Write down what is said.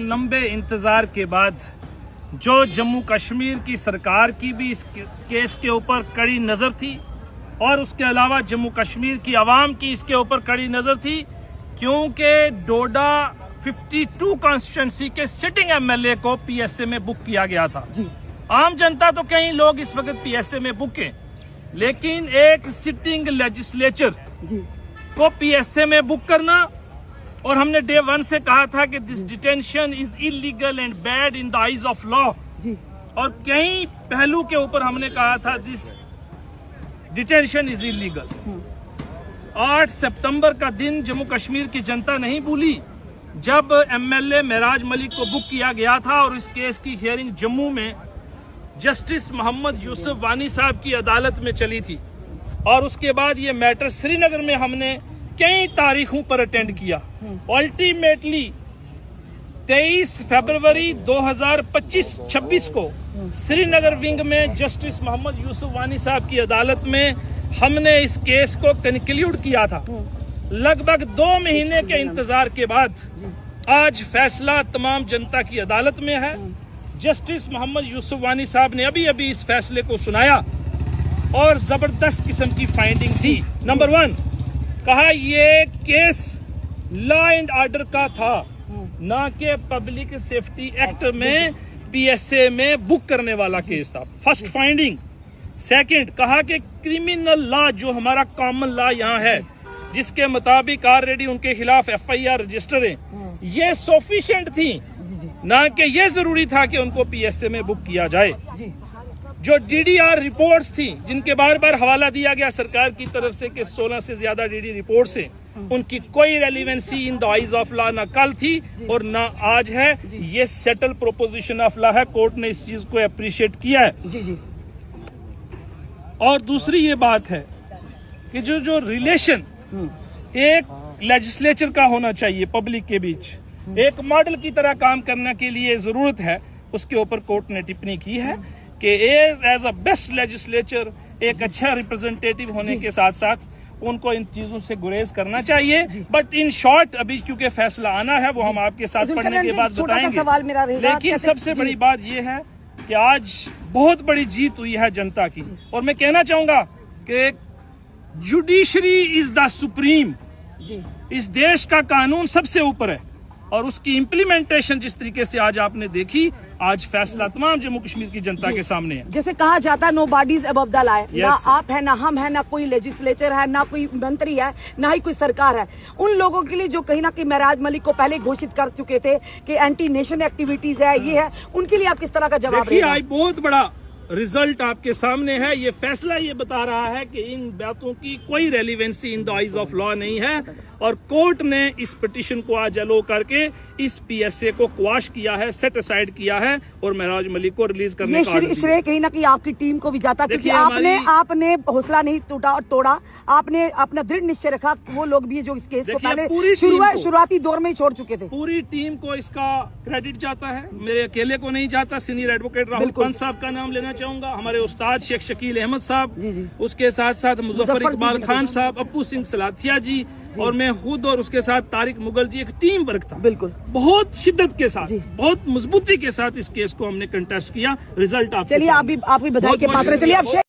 लंबे इंतजार के बाद जो जम्मू कश्मीर की सरकार की भी इस केस के ऊपर कड़ी नजर थी और उसके अलावा जम्मू कश्मीर की आवाम की इसके ऊपर कड़ी नजर थी, क्योंकि डोडा 52 कॉन्स्टिट्यूंसी के सिटिंग एमएलए को पीएसए में बुक किया गया था। आम जनता तो कई लोग इस वक्त पीएसए में बुक हैं, लेकिन एक सिटिंग लेजिस्लेचर को पीएसए में बुक करना, और हमने डे 1 से कहा था कि this detention is illegal and bad in the eyes of law, और कई पहलू के ऊपर हमने कहा था दिस डिटेंशन इज इलीगल। 8 सितंबर का दिन जम्मू कश्मीर की जनता नहीं भूली जब एमएलए महराज मलिक को बुक किया गया था और इस केस की हियरिंग जम्मू में जस्टिस मोहम्मद यूसुफ वानी साहब की अदालत में चली थी, और उसके बाद ये मैटर श्रीनगर में हमने कई तारीखों पर अटेंड किया। अल्टीमेटली 23 फरवरी 2025-26 को श्रीनगर विंग में जस्टिस मोहम्मद यूसुफ वानी साहब की अदालत में हमने इस केस को कंक्लूड किया था। लगभग 2 महीने के इंतजार के बाद आज फैसला तमाम जनता की अदालत में है। जस्टिस मोहम्मद यूसुफ वानी साहब ने अभी अभी इस फैसले को सुनाया और जबरदस्त किस्म की फाइंडिंग थी। नंबर 1, कहा ये केस लॉ एंड ऑर्डर का था, ना कि पब्लिक सेफ्टी एक्ट में पीएसए में बुक करने वाला केस था। First finding. सेकंड, कहा कि क्रिमिनल लॉ जो हमारा कॉमन लॉ यहाँ है, जिसके मुताबिक ऑलरेडी उनके खिलाफ एफआईआर रजिस्टर है, ये सफिशिएंट थी, ना कि ये जरूरी था कि उनको पीएसए में बुक किया जाए। जो डीडीआर रिपोर्ट्स थी, जिनके बार बार हवाला दिया गया सरकार की तरफ से कि 16 से ज्यादा डीडी रिपोर्ट्स हैं, उनकी कोई relevancy in the eyes of law ना कल थी और ना आज है। ये सेटल प्रोपोजिशन ऑफ लॉ है। कोर्ट ने इस चीज को अप्रिशिएट किया है। और दूसरी ये बात है कि जो रिलेशन एक लेजिस्लेचर का होना चाहिए पब्लिक के बीच, एक मॉडल की तरह काम करने के लिए जरूरत है, उसके ऊपर कोर्ट ने टिप्पणी की है कि एज अ बेस्ट लेजिस्लेचर, एक अच्छा रिप्रेजेंटेटिव होने के साथ साथ उनको इन चीजों से गुरेज करना चाहिए। बट इन शॉर्ट अभी क्योंकि फैसला आना है, वो हम आपके साथ पढ़ने के बाद बताएंगे। लेकिन सबसे बड़ी बात यह है कि आज बहुत बड़ी जीत हुई है जनता की, और मैं कहना चाहूंगा कि जुडिशरी इज द सुप्रीम। इस देश का कानून सबसे ऊपर है, और उसकी इम्प्लीमेंटेशन जिस तरीके से आज आपने देखी, आज फैसला तमाम जम्मू कश्मीर की जनता के सामने है। जैसे कहा जाता है, nobody is above the law. ना आप है, ना हम है, ना कोई लेजिस्लेचर है, ना कोई मंत्री है, ना ही कोई सरकार है। उन लोगों के लिए जो कहीं ना कहीं महराज मलिक को पहले घोषित कर चुके थे कि एंटी नेशन एक्टिविटीज है, ये है, उनके लिए आप किस तरह का जवाब देंगे? आज बहुत बड़ा रिजल्ट आपके सामने है। ये फैसला ये बता रहा है कि इन बातों की कोई relevancy in the eyes of law नहीं है, और कोर्ट ने इस पिटीशन को आज अलो करके इस पीएसए को क्वाश किया है, सेट असाइड किया है, और महराज मलिक को रिलीज करने का ये श्रेय कहीं ना कहीं आपकी टीम को भी जाता, क्योंकि आपने हौसला नहीं तोड़ा, आपने अपना दृढ़ निश्चय रखा। वो लोग भी जो इस केस को पहले शुरुआती दौर में ही छोड़ चुके थे। पूरी टीम को इसका क्रेडिट जाता है, मेरे अकेले को नहीं जाता। सीनियर एडवोकेट राहुल पंत साहब का नाम लेना चाहूंगा, हमारे उस्ताद शेख शकील अहमद साहब, उसके साथ साथ मुजफ्फर इकबाल खान साहब, अप्पू सिंह सलाथिया जी, और मैं खुद, और उसके साथ तारिक मुगल जी। एक टीम वर्क था, बिल्कुल बहुत शिद्दत के साथ, बहुत मजबूती के साथ इस केस को हमने कंटेस्ट किया। रिजल्ट आप, चलिए आप भी बधाई के पात्र। चलिए आप